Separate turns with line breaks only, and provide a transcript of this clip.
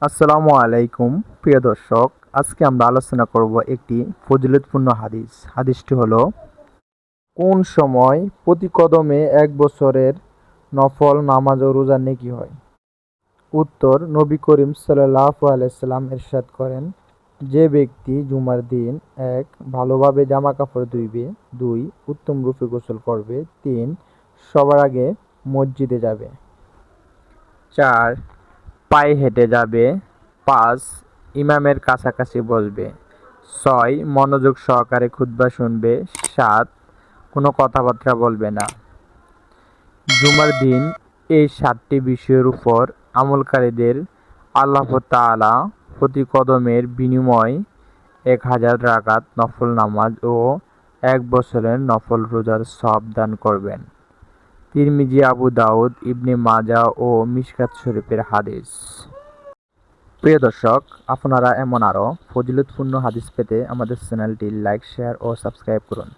আসসালামু আলাইকুম প্রিয় দর্শক। আজকে আমরা আলোচনা করব একটি ফজিলতপূর্ণ হাদিস। হাদিসটি হলো, কোন সময় প্রতি কদমে 1 বছরের নফল নামাজ ও রোজা নেকি হয়? উত্তর, নবী করিম সাল্লাল্লাহু আলাইহি সাল্লাম ইরশাদ করেন, যে ব্যক্তি জুমার দিন 1. ভালোভাবে জামা কাপড় ধুইবে, 2. উত্তম রূপে গোসল করবে, 3. সবার আগে মসজিদে যাবে, 4. পায়ে হেঁটে যাবে, 5. ইমামের কাছাকাছি বসবে, 6. মনোযোগ সহকারে খুতবা শুনবে, 7. কোনো কথাবার্তা বলবে না। জুমার দিন এই 7টি বিষয়ের উপর আমলকারীদের আল্লাহ তাআলা প্রতি কদমের বিনিময়ে 1000 রাকাত নফল নামাজ ও 1 বছরের নফল রোজার সওয়াব দান করবেন। তিরমিজি, আবু দাউদ, ইবনে মাজাহ ও মিশকাত শরীফের হাদিস। প্রিয় দর্শক, আপনারা এমন আরও ফজিলতপূর্ণ হাদিস পেতে আমাদের চ্যানেলটি লাইক, শেয়ার ও সাবস্ক্রাইব করুন।